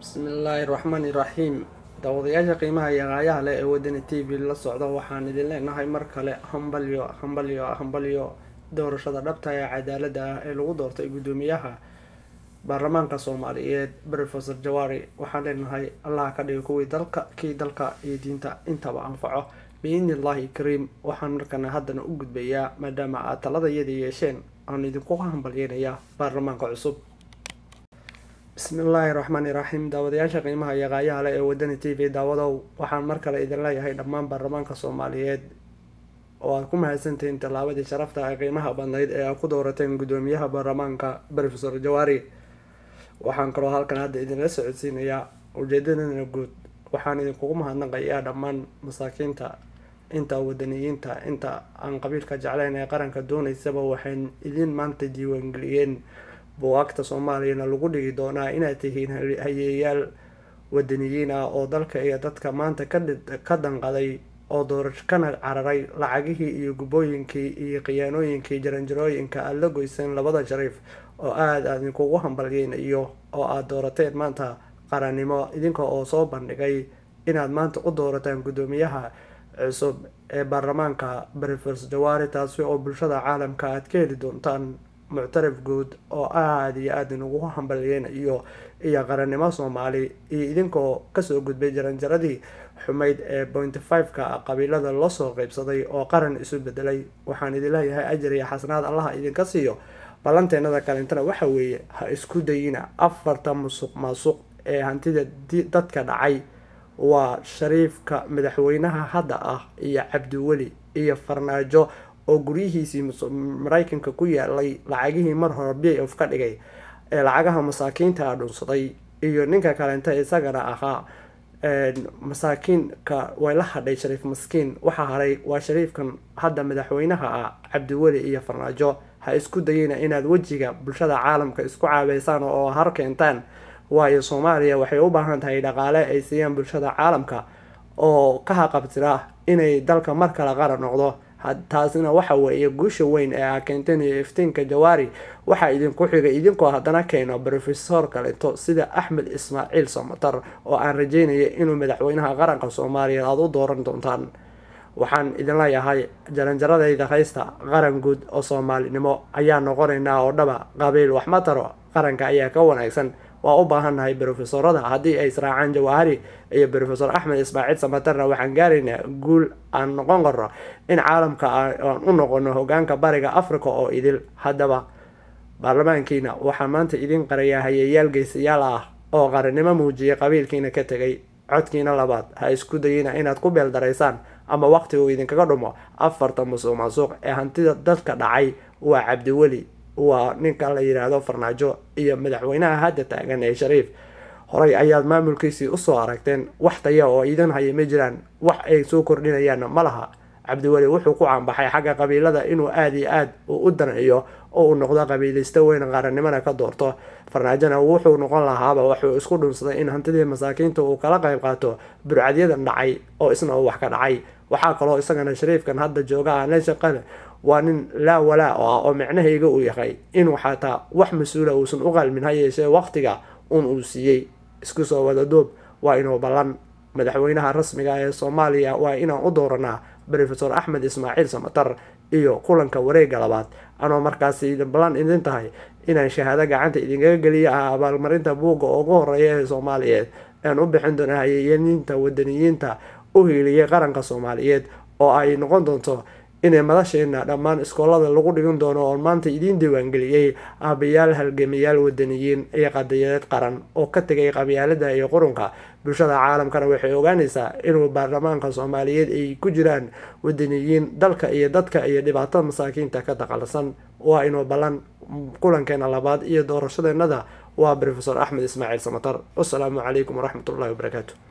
بسم الله الرحمن الرحيم. daawadayaasha qiimaha iyo qaayaha leh ee wadani TV la socda waxaan idin leenahay mar kale hambalyo doorashada dhabta ee cadaaladda ah ee lagu doortay gudoomiyaha baarlamaanka Soomaaliyeed Professor Jawaari. waxaan leenahay Allah ka dhigo kuwii dalka iyo diinta intaba anfaco biidhnillaahi kariim. waxaan markana haddana u gudbayaa maadaama aad taladayada yeesheen aan idinku hambalyeynayaa baarlamaanka cusub. bismillaahi raxmaani raxiim. daawadayaasha qiimaha iyo qaayaha leh ee wadani TV daawadow, waxaan mar kale idin leeyahay dhammaan baarlamaanka Soomaaliyeed oo aad ku mahadsantihiin tallaabadii sharafta ee qiimaha badnayd ee aad ku doorateen gudoomiyaha baarlamaanka Professor Jawaari. waxaan kaloo halkan hadda idinla socodsiinayaa ujeedadana guud. waxaan idinkugu mahadnaqayaa dhammaan masaakiinta, inta wadaniyiinta, inta aan qabiilka jeclayn ee qaranka doonaysaba waxay idin maanta diiwaangeliyeen buugaagta Soomaaliyana lagu dhigi doonaa inaad tihiin hayeeyaal wadaniyiin ah oo dalka iyo dadka maanta ka danqaday oo doorasho kana cararay lacagihii iyo gubooyinkii iyo khiyaanooyinkii jaranjarooyinka aad la goyseen labada shariif oo aad idinkugu hambalyeynayo oo aad doorateen maanta qarannimo idinka oo soo bandhigay inaad maanta u doorataan gudoomiyaha cusub ee baarlamaanka Professor Jawaari, taasi oo bulshada caalamka aad ka heli doontaan muctarif guud oo aad iyo aad ugu hambalyeynayo iyo qarannimo Soomaali iyo idinkoo kasoo gudbay jaranjaradii xumayd ee 0.5ka qabiilada loo soo qaybsaday oo qaran isu bedelay. waxaan idin leeyahay ajar iyo xasanaad Allah idinka siiyo. ballanteennada kalentana waxa weeye ha isku dayina afarta musuq ee hantida dadka dhacay waa shariifka madaxweynaha hadda ah iyo Cabdiweli iyo Farmaajo oo guryihiisii Mareykanka ku yaalay lacagihii mar hore BF ka dhigay ee lacagaha masaakiinta dhunsaday iyo ninka kalenta isagana ahaa masaakiinka way la hadhay shariif maskiin. waxa haray waa shariifkan hadda madaxweynaha ah Cabdiweli iyo Farmaajo. ha isku dayina inaad wajiga bulshada caalamka isku caabeysaan oo har keentaan, waayo Soomaaliya waxay u baahan tahay dhaqaale ay siiyaan bulshada caalamka oo ka haqabtira inay dalka mar kale qaran noqdo. taasina waxa weeye guusha weyn ee keenteen iftiinka Jawaari. waxa idinku xigay idinkoo haddana keeno Professor kaleeto sida Axmed Ismaaciil Samatar oo aan rajeynayo inuu madaxweynaha qaranka Soomaaliyeed aad u dooran doontaan. waxaan idin leeyahay jaranjaradayda haysta qaran guud oo Soomaalinimo ayaa noqonaynaa oo dhaba qabiil wax ma taro, qaranka ayaa ka wanaagsan. waa u baahannahay professorada haddii ay israacaan Jawaari iyo Professor Axmed Ismaaciil Samatarna waxaan gaaraynaa guul aan noqon karno in caalamka aan u noqono hogaanka bariga Afrika oo idil. haddaba baarlamaankiina waxaa maanta idin qarayaa hayeeyaal geesiyaal ah oo qarannimo muujiyay qabiilkiina ka tegay. codkiina labaad ha isku dayina inaad ku beeldaraysaan ama waqtigu idinkaga dhumo afarta musuq ee hantida dadka dhacay waa Cabdiweli, waa ninka la yiraahdo Farmaajo iyo madaxweynaha hadda taagan ee Shariif. horay ayaad maamulkiisii u soo aragteen wax tayo oo idin hayay ma jiraan, wax ay soo kordhinayaan ma laha. Cabdiweli wuxuu ku caanbaxay xagga qabiilada inuu aad iyo aad u daneeyo oo uu noqdo qabiilista weyn qaranimada ka doorto. Farmaajona wuxuu noqon lahaaba wuxuu isku dhunsaday in hantidii masaakiinta uu kala qayb qaato burcadyadan dhacay oo isna wax ka dhacay. waxaa kaloo isagana Shariifkan hadda jooga aan la shaqeyn waa nin laa walaa oo macnaheedu uu yahay inuu xataa wax mas'uula uusan u qalmin hayeeshee waqtiga uu siiyay. isku soo wada doob waa inuu ballan madaxweynaha rasmiga ee Soomaaliya waa inaan u dooranaa Professor Axmed Ismaaciil Samatar iyo kulanka wareegga labaad. anoo markaas idin ballan idin tahay inaan shahaado gacanta idinkaga geliyo abaalmarinta buugga ugu horeeya ee Soomaaliyeed aan u bixin doono hayeeyaniinta wadaniyiinta u hiiliyay qaranka Soomaaliyeed oo ay noqon doonto inay madasheena dhammaan iskoolada lagu dhigan doono oo maanta idin diiwaangeliyay aabayaal halgamiyaal wadaniyiin iyo qadiyadeed qaran oo ka tagay qabyaalada iyo qurunka. bulshada caalamkana waxay ogaanaysaa inuu baarlamaanka Soomaaliyeed ay ku jiraan wadaniyiin dalka iyo dadka iyo dhibaatada masaakiinta ka taqalsan. waa inuu ballan kulankeena labaad iyo doorashadeennada waa Professor Axmed Ismaaciil Samatar. Assalaamu calaykum waraxmatullaahi wabarakaatuh.